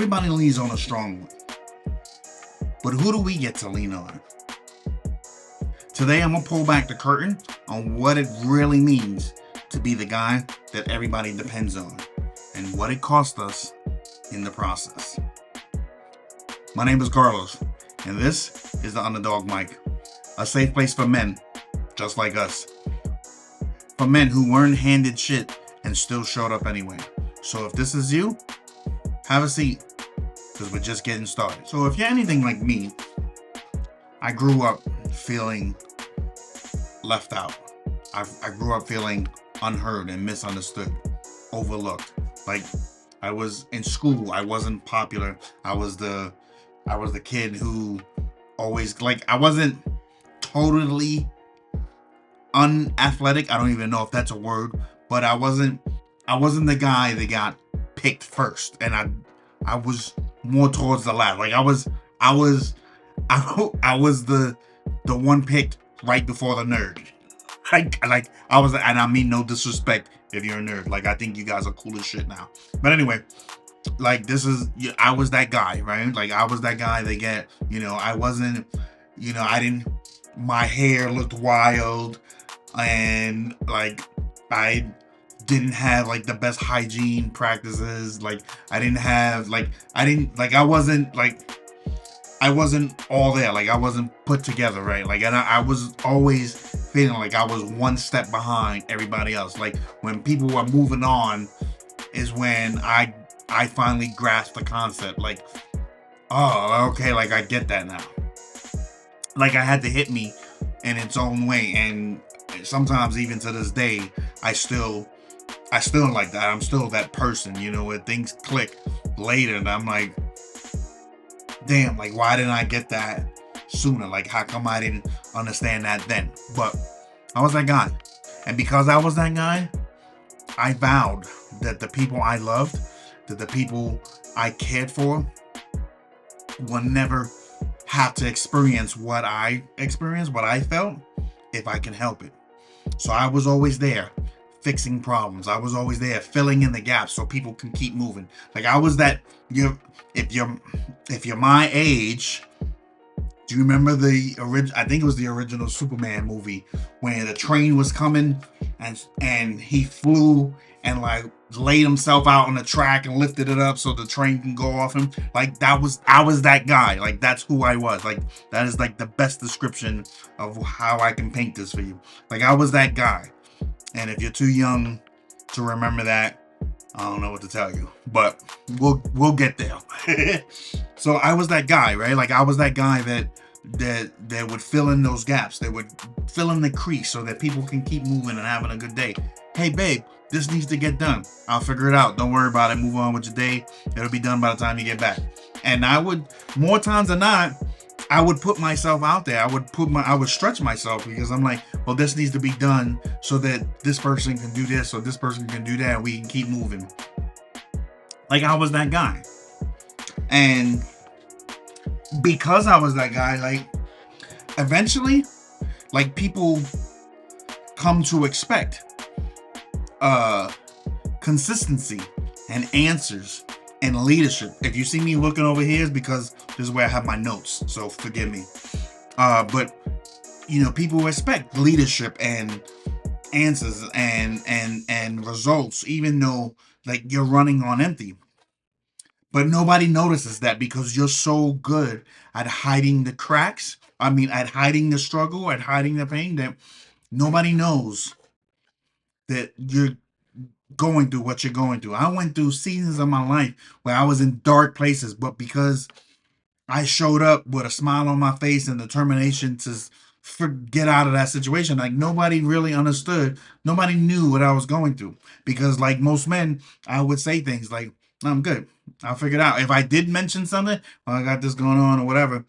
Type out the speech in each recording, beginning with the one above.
Everybody leans on a strong one. But who do we get to lean on? Today, I'm going to pull back the curtain on what it really means to be the guy that everybody depends on and what it cost us in the process. My name is Carlos, and this is the Underdog Mic, a safe place for men just like us. For men who weren't handed shit and still showed up anyway. So if this is you, have a seat, because we're just getting started. So if you're anything like me, I grew up feeling left out. I grew up feeling unheard and misunderstood, overlooked. Like, I was in school, I wasn't popular. I was the kid who always, like, I wasn't totally unathletic. I don't even know if that's a word, but I wasn't the guy that got picked first, and I was more towards the latter. Like, I was the one picked right before the nerd. Like I was, and I mean no disrespect if you're a nerd. Like, I think you guys are cool as shit now. But anyway, like, I was that guy, right? Like, I was that guy that get, I wasn't, my hair looked wild, and like, I didn't have like the best hygiene practices. Like, I wasn't all there. Like, I wasn't put together, right? Like, and I was always feeling like I was one step behind everybody else. Like, when people were moving on is when I finally grasped the concept. Like, oh, okay, like, I get that now. Like, I had to hit me in its own way, and sometimes even to this day, I still like that. I'm still that person, when things click later, and I'm like, damn, like, why didn't I get that sooner? Like, how come I didn't understand that then? But I was that guy. And because I was that guy, I vowed that the people I loved, that the people I cared for, will never have to experience what I experienced, what I felt, if I can help it. So I was always there fixing problems. I was always there filling in the gaps so people can keep moving. Like, I was that, if you're my age, do you remember I think it was the original Superman movie, when the train was coming and he flew and like laid himself out on the track and lifted it up so the train can go off him? Like, I was that guy. Like, that's who I was. Like, that is like the best description of how I can paint this for you. Like, I was that guy. And if you're too young to remember that, I don't know what to tell you, but we'll get there. So I was that guy, right? Like, I was that guy that would fill in those gaps, that would fill in the crease so that people can keep moving and having a good day. Hey, babe, this needs to get done. I'll figure it out. Don't worry about it. Move on with your day. It'll be done by the time you get back. And I would, more times than not, I would put myself out there. I would stretch myself, because I'm like, well, this needs to be done so that this person can do this, or this person can do that, and we can keep moving. Like, I was that guy. And because I was that guy, like, eventually, like, people come to expect consistency and answers and leadership. If you see me looking over here, it's because this is where I have my notes, so forgive me. But people expect leadership and answers and results, even though, like, you're running on empty. But nobody notices that, because you're so good at hiding the cracks. At hiding the struggle, at hiding the pain, that nobody knows that you're going through what you're going through. I went through seasons of my life where I was in dark places, but because I showed up with a smile on my face and determination to get out of that situation, like, nobody really understood. Nobody knew what I was going through, because, like most men, I would say things like, I'm good, I'll figure it out. If I did mention something, well, I got this going on or whatever,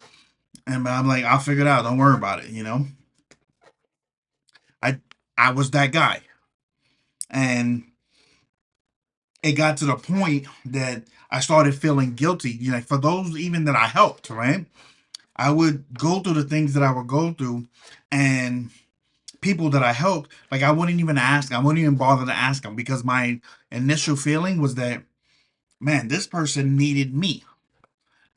and I'm like, I'll figure it out, don't worry about it. I was that guy. And it got to the point that I started feeling guilty, for those even that I helped, right? I would go through the things that I would go through, and people that I helped, like, I wouldn't even ask. I wouldn't even bother to ask them, because my initial feeling was that, man, this person needed me.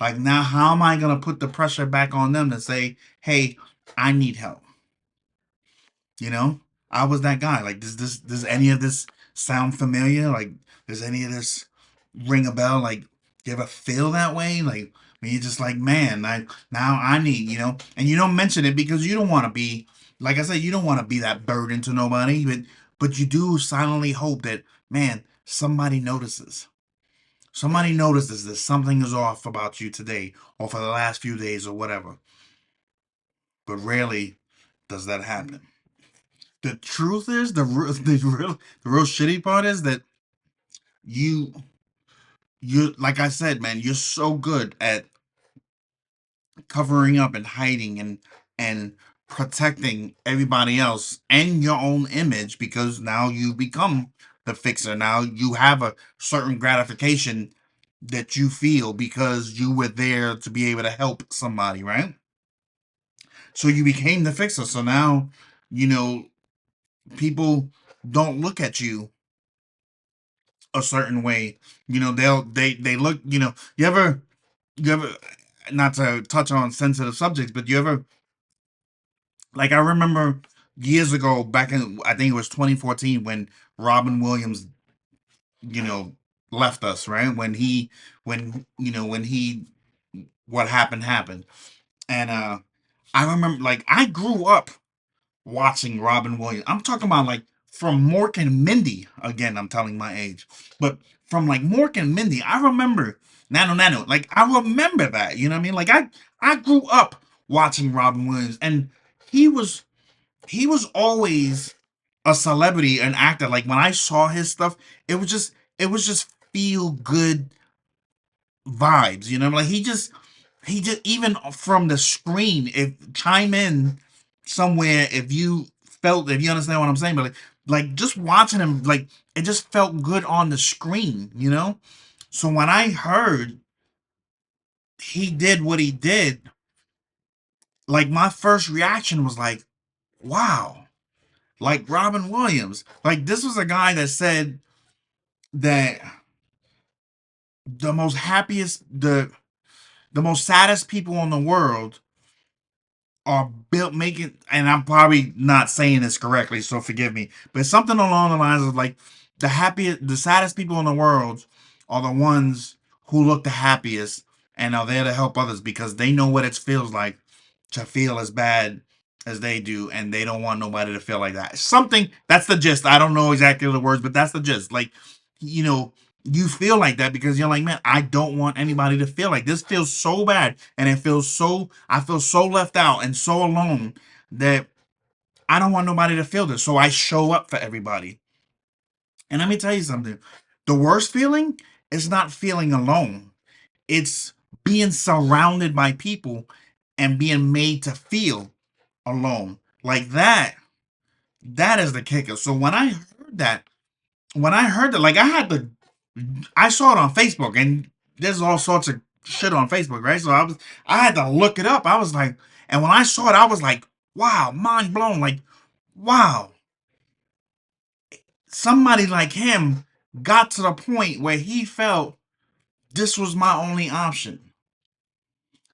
Like now, how am I gonna put the pressure back on them to say, "Hey, I need help"? You know, I was that guy. Like, does any of this sound familiar? Like, does any of this ring a bell? Like, you ever feel that way? Like, when you're just like, man, like now I need, and you don't mention it because you don't want to be, like I said, you don't want to be that burden to nobody, but you do silently hope that, man, somebody notices. Somebody notices that something is off about you today or for the last few days or whatever. But rarely does that happen. The truth is, the real shitty part is that you you like I said, man, you're so good at covering up and hiding and protecting everybody else and your own image because now you become the fixer. Now you have a certain gratification that you feel because you were there to be able to help somebody, right? So you became the fixer. So now, you know, people don't look at you a certain way. They look. You ever not to touch on sensitive subjects, but you ever like I remember years ago back in I think it was 2014 when Robin Williams you know left us, right? When he what happened, and I remember like I grew up watching Robin Williams. I'm talking about like from Mork and Mindy. Again, I'm telling my age, but from like Mork and Mindy, I remember Nano Nano. Like I remember that. You know what I mean? Like I grew up watching Robin Williams, and he was he was always a celebrity, an actor. Like when I saw his stuff, it was just feel good vibes. You know, like he just even from the screen, if chime in somewhere if you understand what I'm saying, but like just watching him, like it just felt good on the screen. So when I heard he did what he did, like my first reaction was like, wow, like Robin Williams. Like this was a guy that said that the most happiest the most saddest people in the world are built making, and I'm probably not saying this correctly, so forgive me, but something along the lines of like the saddest people in the world are the ones who look the happiest and are there to help others because they know what it feels like to feel as bad as they do, and they don't want nobody to feel like that. Something that's the gist. I don't know exactly the words, but that's the gist. Like, you know, you feel like that because you're like, man, I don't want anybody to feel like this feels so bad, and I feel so left out and so alone that I don't want nobody to feel this. So I show up for everybody. And let me tell you something. The worst feeling is not feeling alone. It's being surrounded by people and being made to feel alone. Like that is the kicker. So when I heard that, like I saw it on Facebook, and there's all sorts of shit on Facebook, right? So I had to look it up. I was like, and when I saw it, I was like, wow, mind blown. Like, wow, somebody like him got to the point where he felt this was my only option.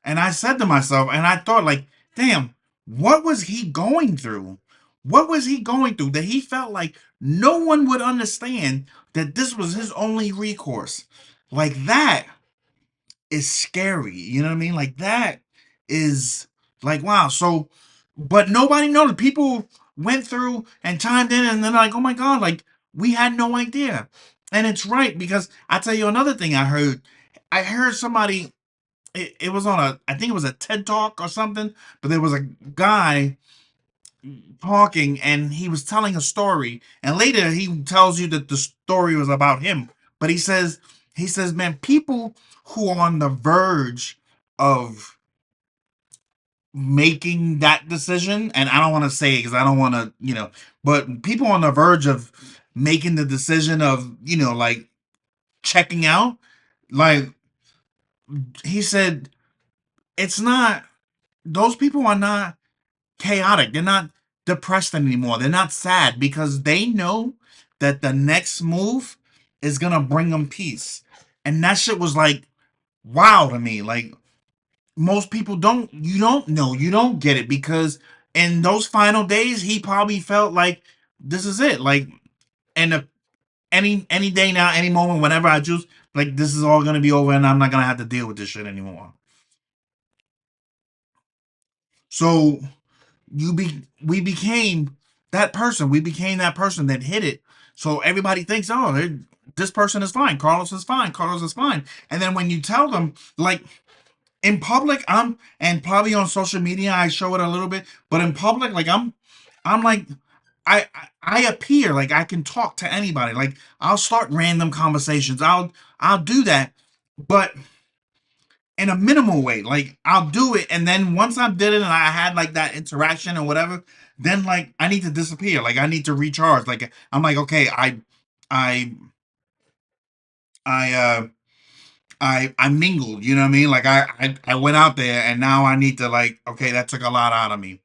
And I said to myself, and I thought, like, damn, what was he going through? What was he going through that he felt like no one would understand that this was his only recourse? Like, that is scary. You know what I mean? Like, that is like, wow. So, but nobody noticed. People went through and chimed in, and they're like, oh my God, like, we had no idea. And it's right because I tell you another thing I heard. I heard somebody it was on I think it was a TED talk or something, but there was a guy talking and he was telling a story, and later he tells you that the story was about him. But he says, man, people who are on the verge of making that decision, and I don't want to say it because I don't want to, but people on the verge of making the decision of, like checking out, like he said, it's not those people are not chaotic. They're not depressed anymore. They're not sad because they know that the next move is gonna bring them peace. And that shit was like wow to me. Like most people don't, you don't know, you don't get it, because in those final days he probably felt like this is it, like, and if any day now, any moment, whenever I choose, like, this is all gonna be over and I'm not gonna have to deal with this shit anymore. So we became that person. We became that person that hit it. So everybody thinks, oh, this person is fine. Carlos is fine. Carlos is fine. And then when you tell them, like, in public, and probably on social media, I show it a little bit, but in public, like, I'm like, I appear like I can talk to anybody. Like, I'll start random conversations. I'll do that, but in a minimal way. Like, I'll do it, and then once I did it and I had like that interaction or whatever, then, like, I need to disappear. Like, I need to recharge. Like, I'm like, okay, I, I, I mingled. You know what I mean? Like, I went out there, and now I need to, like, okay, that took a lot out of me.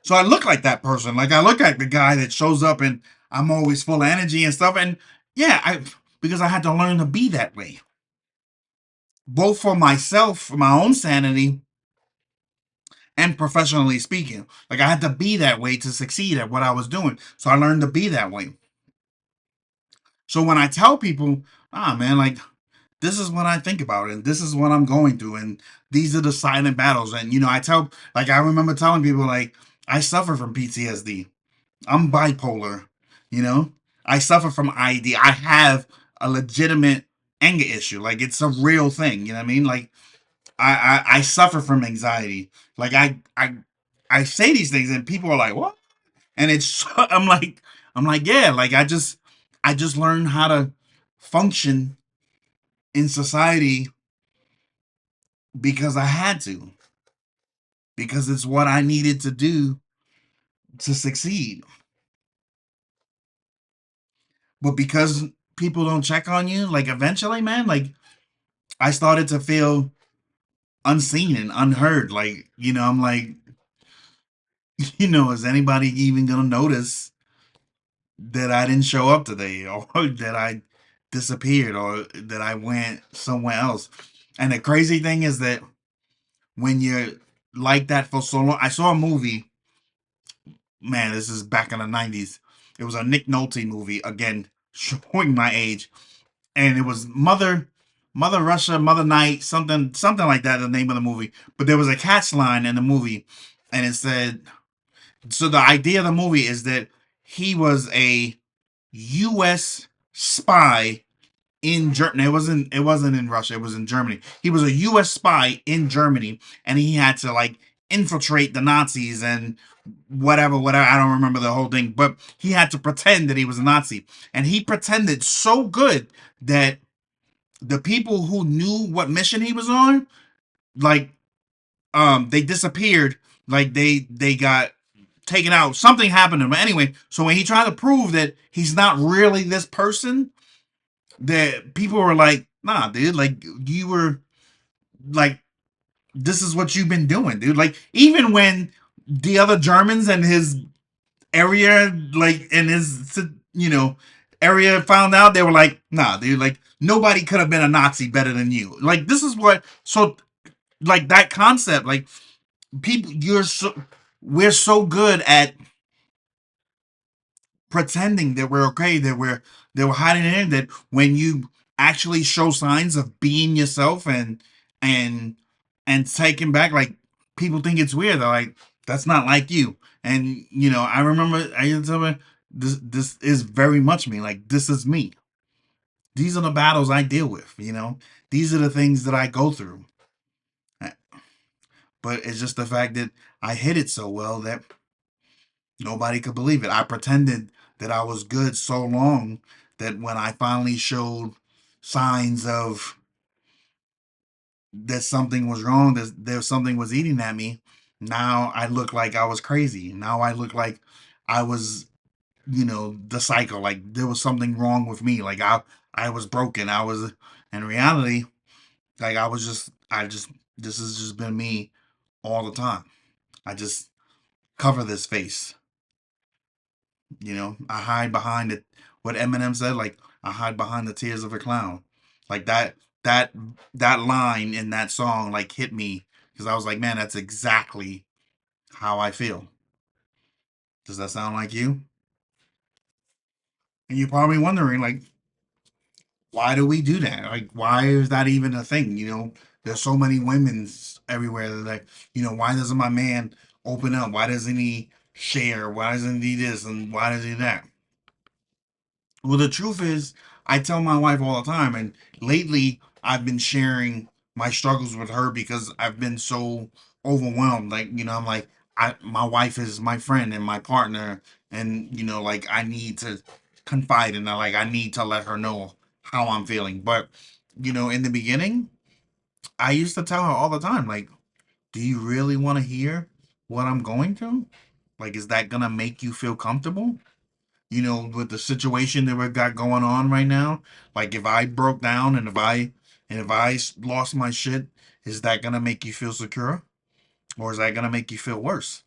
So I look like that person. Like, I look like the guy that shows up and I'm always full of energy and stuff. And yeah, I because I had to learn to be that way, both for myself, for my own sanity, and professionally speaking. Like, I had to be that way to succeed at what I was doing. So I learned to be that way. So when I tell people, man, like, this is what I think about and this is what I'm going through and these are the silent battles. And I tell, like, I remember telling people, like, I suffer from PTSD. I'm bipolar, you know? I suffer from ID. I have a legitimate anger issue. Like, it's a real thing, you know what I mean? Like, I suffer from anxiety. Like, I say these things and people are like, "What?" And it's I'm like, yeah, like, I just learned how to function in society because I had to, because it's what I needed to do to succeed. But because people don't check on you, like, eventually, man, like, I started to feel unseen and unheard. Like, I'm like, is anybody even gonna notice that I didn't show up today, or that I disappeared, or that I went somewhere else? And the crazy thing is that when you're like that for so long, I saw a movie, man, this is back in the 90s. It was a Nick Nolte movie, again, showing my age. And it was Mother Russia, Mother Night, something like that, the name of the movie. But there was a catch line in the movie, and it said, so the idea of the movie is that he was a U.S. spy in Germany. It wasn't in Russia. It was in Germany. He was a U.S. spy in Germany, and he had to, like, infiltrate the Nazis and whatever, whatever. I don't remember the whole thing, but he had to pretend that he was a Nazi, and he pretended so good that the people who knew what mission he was on, like, they disappeared. Like, they got taken out. Something happened to him. But anyway, so when he tried to prove that he's not really this person, that people were like, nah, dude, like, you were, like, this is what you've been doing, dude. Like, even when the other Germans and his area, like, in his, area found out, they were like, nah, dude, like, nobody could have been a Nazi better than you. Like, this is what, so, like, that concept, like, people, we're so good at pretending that we're okay, that we're hiding it in, that when you actually show signs of being yourself and and taking back, like, people think it's weird. They're like, that's not like you. And I remember I used to tell me, this is very much me. Like, this is me. These are the battles I deal with. These are the things that I go through. But it's just the fact that I hid it so well that nobody could believe it. I pretended that I was good so long that when I finally showed signs of that something was wrong, that there something was eating at me, now I look like I was crazy. Now I look like I was, the cycle. Like, there was something wrong with me. Like, I was broken. I was, in reality, like, this has just been me all the time. I just cover this face. I hide behind it. What Eminem said, like, I hide behind the tears of a clown. Like that. that that line in that song like hit me because I was like, man, that's exactly how I feel. Does that sound like you? And you're probably wondering, like, why do we do that? Like, why is that even a thing? There's so many women everywhere that, like, why doesn't my man open up? Why doesn't he share? Why doesn't he this and why does he that? Well, the truth is, I tell my wife all the time, and lately I've been sharing my struggles with her because I've been so overwhelmed. Like, I'm like, my wife is my friend and my partner, and like I need to confide in her. Like, I need to let her know how I'm feeling. But, in the beginning, I used to tell her all the time, like, do you really want to hear what I'm going through? Like, is that gonna make you feel comfortable? With the situation that we got going on right now, like if I broke down and if I lost my shit, is that gonna make you feel secure, or is that gonna make you feel worse?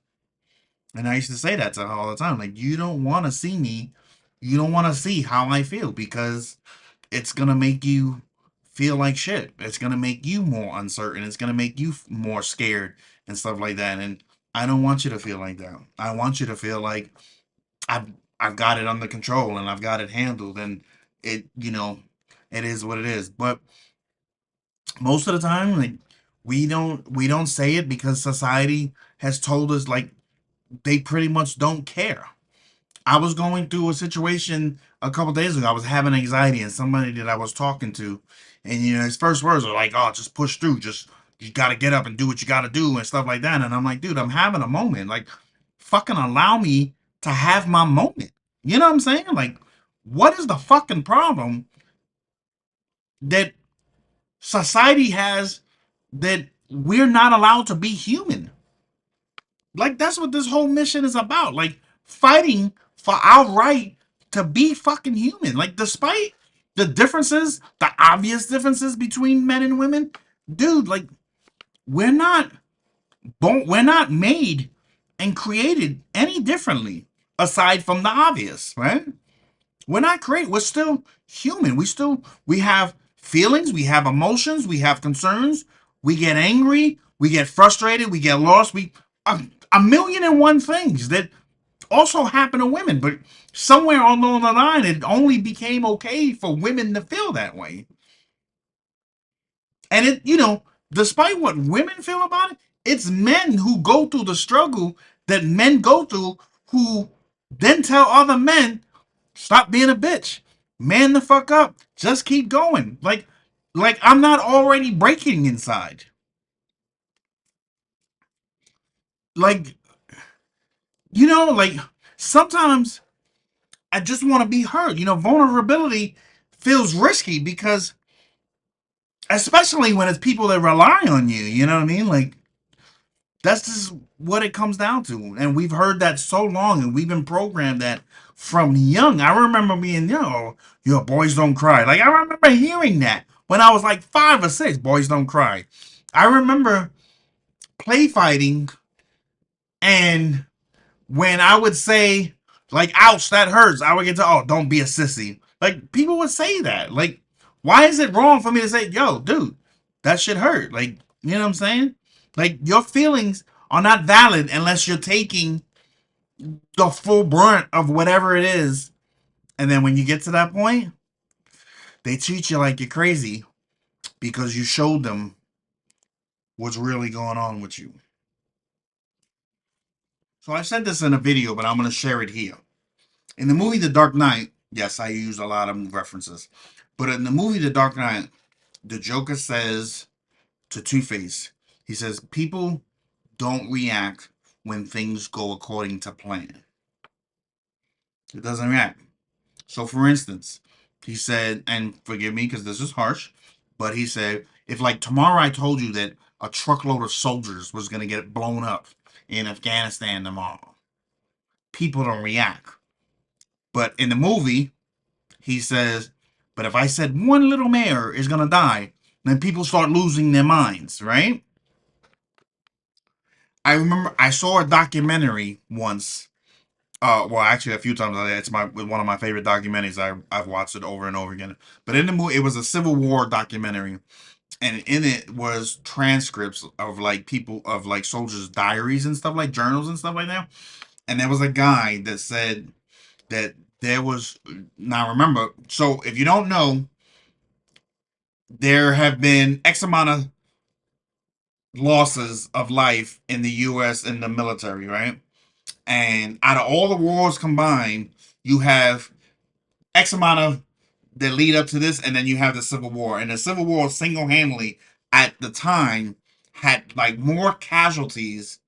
And I used to say that to her all the time, like you don't want to see me, you don't want to see how I feel because it's gonna make you feel like shit. It's gonna make you more uncertain. It's gonna make you more scared and stuff like that. And I don't want you to feel like that. I want you to feel like I've I've got it under control and I've got it handled and it is what it is. But most of the time, like we don't say it because society has told us like they pretty much don't care. I was going through a situation a couple days ago. I was having anxiety and somebody that I was talking to, and his first words were like, "Oh, just push through. Just you got to get up and do what you got to do and stuff like that." And I'm like, "Dude, I'm having a moment. Like, fucking allow me to have my moment." You know what I'm saying? Like, what is the fucking problem that society has that we're not allowed to be human? Like that's what this whole mission is about. Like fighting for our right to be fucking human. Like despite the differences, the obvious differences between men and women, dude, like we're not we're not made and created any differently aside from the obvious, right? We're not created. We're still human. We have feelings, we have emotions, we have concerns. We get angry, we get frustrated, we get lost. We a million and one things that also happen to women, but somewhere along the line, it only became okay for women to feel that way. And despite what women feel about it, it's men who go through the struggle that men go through who then tell other men, stop being a bitch. Man the fuck up. Just keep going. Like I'm not already breaking inside. Like, like sometimes I just want to be heard. Vulnerability feels risky because especially when it's people that rely on you, you know what I mean? Like that's just what it comes down to. And we've heard that so long and we've been programmed that from young. I remember being, boys don't cry. Like I remember hearing that when I was like 5 or 6, boys don't cry. I remember play fighting and when I would say, like, ouch, that hurts, I would get to, oh, don't be a sissy. Like, people would say that. Like, why is it wrong for me to say, yo, dude, that shit hurt? Like, you know what I'm saying? Like, your feelings are not valid unless you're taking the full brunt of whatever it is. And then when you get to that point, they treat you like you're crazy because you showed them what's really going on with you. So I said this in a video, but I'm going to share it here. In the movie The Dark Knight, yes, I use a lot of references. But in the movie The Dark Knight, the Joker says to Two-Face, he says, people don't react when things go according to plan. It doesn't react. So, for instance, he said, and forgive me because this is harsh, but he said, if like tomorrow I told you that a truckload of soldiers was going to get blown up in Afghanistan tomorrow, people don't react. But in the movie, he says, but if I said one little mayor is going to die, then people start losing their minds, right? I remember I saw a documentary once Well, actually, a few times. It's one of my favorite documentaries. I've watched it over and over again. But in the movie, it was a Civil War documentary, and in it was transcripts of like people of like soldiers' diaries and stuff, like journals and stuff like that. And there was a guy that said that there was, now remember. So if you don't know, there have been X amount of losses of life in the U.S. in the military, right? And out of all the wars combined, you have X amount of that lead up to this, and then you have the Civil War. And the Civil War single handedly at the time had like more casualties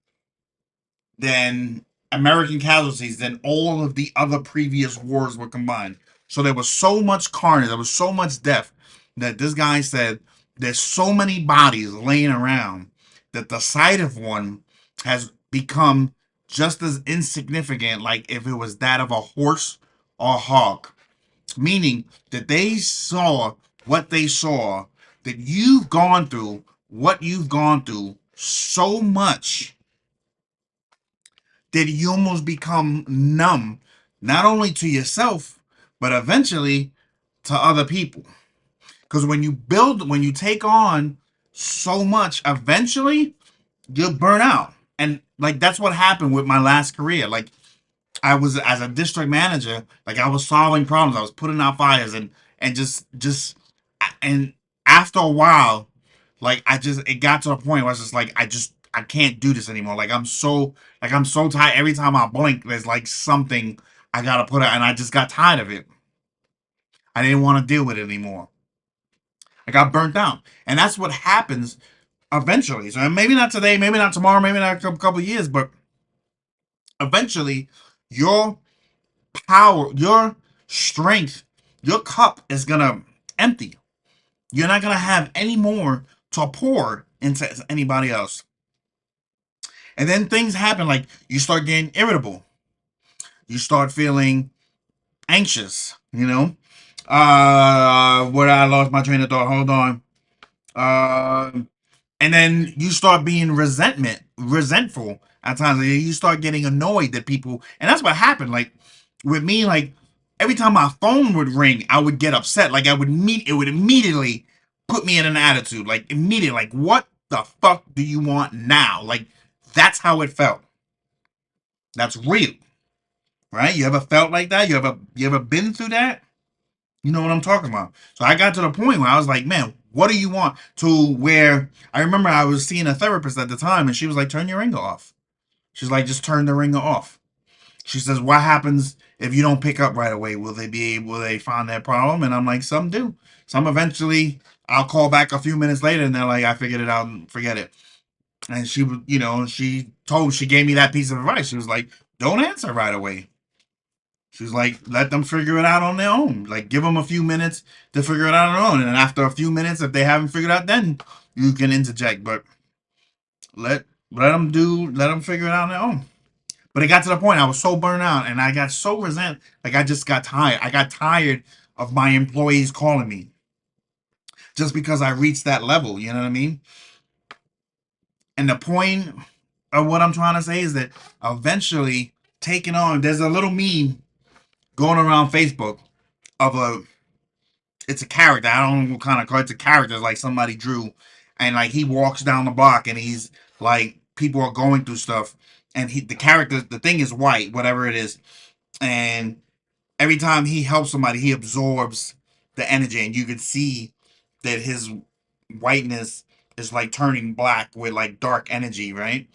than American casualties than all of the other previous wars were combined. So there was so much carnage, there was so much death that this guy said there's so many bodies laying around that the sight of one has become just as insignificant, like if it was that of a horse or a hog. Meaning that they saw what they saw, that you've gone through what you've gone through so much that you almost become numb, not only to yourself, but eventually to other people. Because when you take on so much, eventually you'll burn out. And like that's what happened with my last career. Like I was as a district manager, like I was solving problems, I was putting out fires, and just and after a while, like it got to a point where I was just like I can't do this anymore. Like I'm so tired. Every time I blink, there's like something I gotta put out, and I just got tired of it. I didn't want to deal with it anymore. I got burnt out, and that's what happens eventually. So maybe not today, maybe not tomorrow, maybe not a couple of years, but eventually, your power, your strength, your cup is gonna empty. You're not gonna have any more to pour into anybody else. And then things happen like you start getting irritable. You start feeling anxious, you know? Where I lost my train of thought. Hold on. Uh and then you start being resentful at times. You start getting annoyed that people, and that's what happened. Like with me, like every time my phone would ring, I would get upset. Like it would immediately put me in an attitude. Like immediately, like what the fuck do you want now? Like that's how it felt. That's real, right? You ever felt like that? You ever been through that? You know what I'm talking about. So I got to the point where I was like, man, what do you want? To where I remember I was seeing a therapist at the time, and she was like, turn your ringer off. She's like, just turn the ringer off. She says, what happens if you don't pick up right away? Will they find that problem? And I'm like, some do. Some eventually I'll call back a few minutes later and they're like, I figured it out and forget it. And she was, she gave me that piece of advice. She was like, don't answer right away. She's like, let them figure it out on their own. Like, give them a few minutes to figure it out on their own. And after a few minutes, if they haven't figured it out, then you can interject. But let them figure it out on their own. But it got to the point I was so burnt out and I got so resent, like I just got tired. I got tired of my employees calling me just because I reached that level. You know what I mean? And the point of what I'm trying to say is that eventually taking on, there's a little meme going around Facebook of it's a character. I don't know what kind of card. It's a character like somebody drew, and like he walks down the block, and he's like people are going through stuff, and the character, the thing is white, whatever it is, and every time he helps somebody, he absorbs the energy, and you can see that his whiteness is like turning black with like dark energy, right?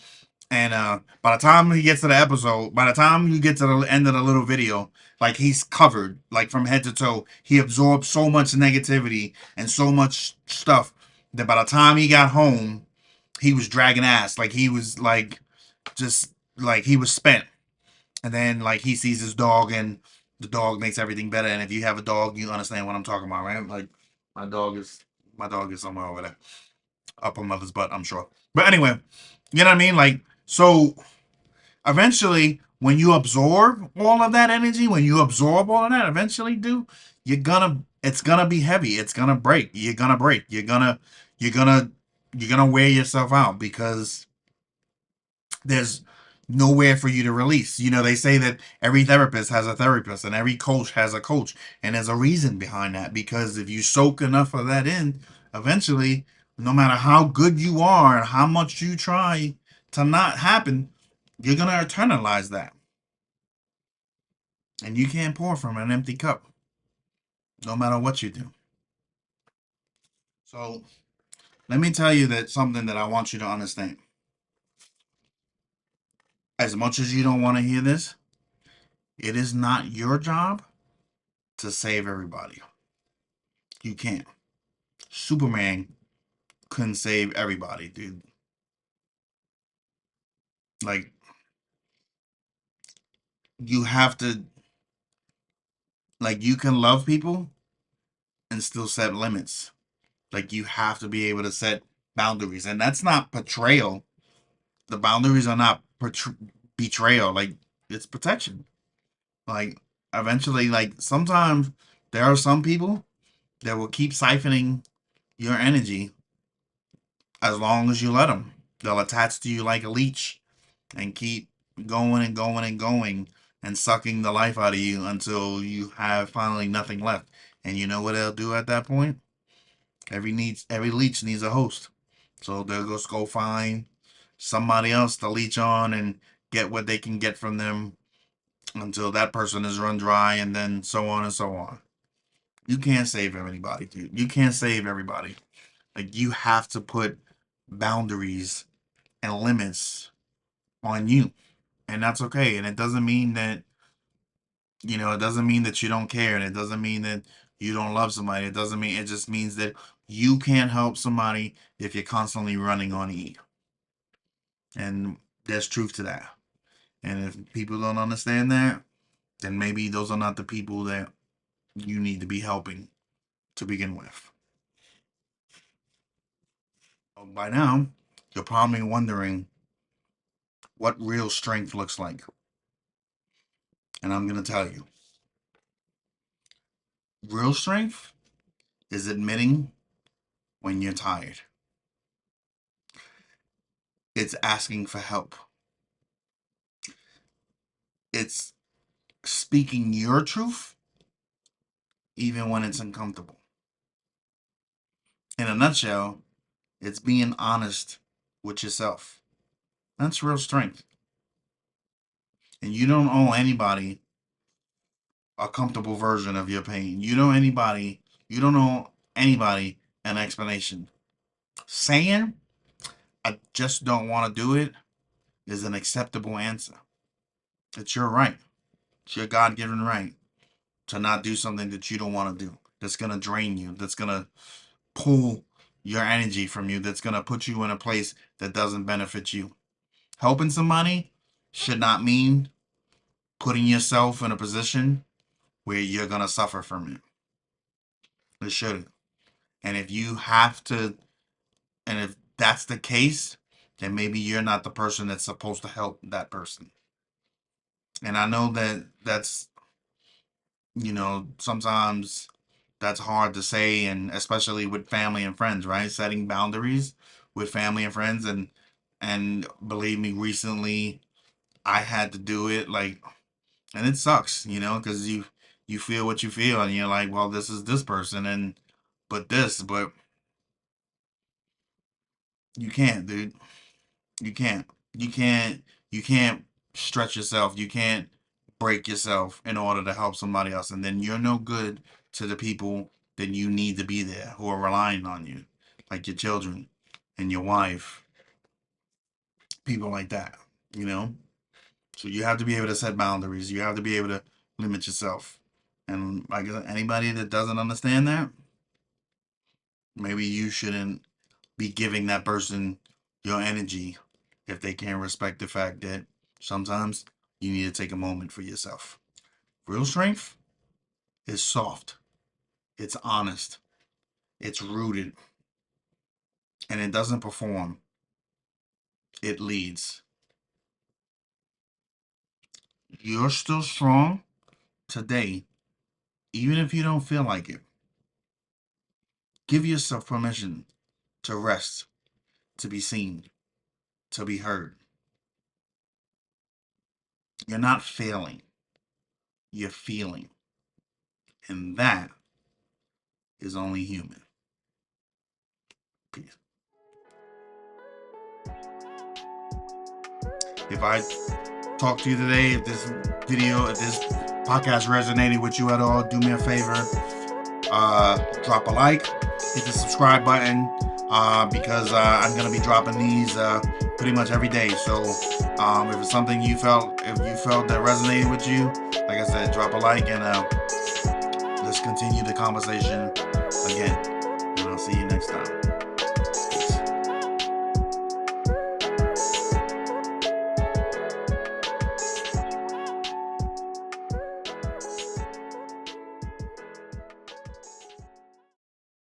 And by the time he gets to the episode, by the time you get to the end of the little video, like he's covered, like from head to toe. He absorbed so much negativity and so much stuff that by the time he got home, he was dragging ass. Like he was like just like he was spent. And then like he sees his dog, and the dog makes everything better. And if you have a dog, you understand what I'm talking about, right? Like my dog is my dog is somewhere over there, up her mother's butt, I'm sure. But anyway, you know what I mean? Like so eventually when you absorb all of that energy, when you absorb all of that, eventually, dude, it's gonna be heavy. It's gonna break. You're gonna break. You're gonna wear yourself out because there's nowhere for you to release. They say that every therapist has a therapist and every coach has a coach. And there's a reason behind that, because if you soak enough of that in, eventually, no matter how good you are and how much you try to not happen, you're going to internalize that. And you can't pour from an empty cup, no matter what you do. So let me tell you that something that I want you to understand. As much as you don't want to hear this, it is not your job to save everybody. You can't. Superman couldn't save everybody, dude. Like, you have to, like, you can love people and still set limits. Like, you have to be able to set boundaries. And that's not betrayal. The boundaries are not betrayal. Like, it's protection. Like, eventually, like, sometimes there are some people that will keep siphoning your energy as long as you let them. They'll attach to you like a leech and keep going and going and going and sucking the life out of you until you have finally nothing left. And you know what they'll do at that point? Every leech needs a host. So they'll just go find somebody else to leech on and get what they can get from them until that person is run dry, and then so on and so on. You can't save everybody, dude. You can't save everybody. Like, you have to put boundaries and limits on you. And that's okay. And it doesn't mean that, it doesn't mean that you don't care. And it doesn't mean that you don't love somebody. It just means that you can't help somebody if you're constantly running on E. And there's truth to that. And if people don't understand that, then maybe those are not the people that you need to be helping to begin with. By now, you're probably wondering what real strength looks like. And I'm going to tell you, real strength is admitting when you're tired. It's asking for help. It's speaking your truth even when it's uncomfortable. In a nutshell, it's being honest with yourself. That's real strength. And you don't owe anybody a comfortable version of your pain. You don't owe anybody an explanation. Saying, I just don't want to do it, is an acceptable answer. It's your right. It's your God given right to not do something that you don't want to do, that's going to drain you, that's going to pull your energy from you, that's going to put you in a place that doesn't benefit you. Helping somebody should not mean putting yourself in a position where you're going to suffer from it. It shouldn't. And if you have to, and if that's the case, then maybe you're not the person that's supposed to help that person. And I know that sometimes that's hard to say, and especially with family and friends, right? Setting boundaries with family and friends, and believe me, recently I had to do it, like, and it sucks, because you feel what you feel, and you're like, well, this is this person, and but you can't, dude. You can't. You can't. You can't stretch yourself. You can't break yourself in order to help somebody else, and then you're no good to the people that you need to be there, who are relying on you, like your children and your wife, people like that. You know. So you have to be able to set boundaries. You have to be able to limit yourself. And like anybody that doesn't understand that, maybe you shouldn't be giving that person your energy if they can't respect the fact that sometimes you need to take a moment for yourself. Real strength is soft, it's honest, it's rooted, and it doesn't perform, it leads. You're still strong today, even if you don't feel like it. Give yourself permission to rest, to be seen, to be heard. You're not failing. You're feeling. And that is only human. Peace. If I talk to you today, if this podcast resonated with you at all, do me a favor. Drop a like, hit the subscribe button, because I'm going to be dropping these pretty much every day. So if it's something if you felt that resonated with you, like I said, drop a like, and let's continue the conversation